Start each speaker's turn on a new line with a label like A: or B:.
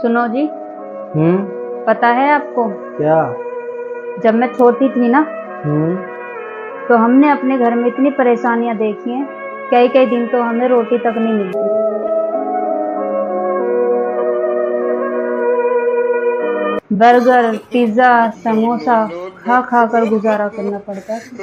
A: सुनो जी। पता है आपको,
B: क्या?
A: जब मैं छोटी थी ना,
B: हम्म।
A: तो हमने अपने घर में इतनी परेशानियां देखी हैं। कई कई दिन तो हमें रोटी तक नहीं मिलती। बर्गर, पिज्जा, समोसा खा खा कर गुजारा करना पड़ता था।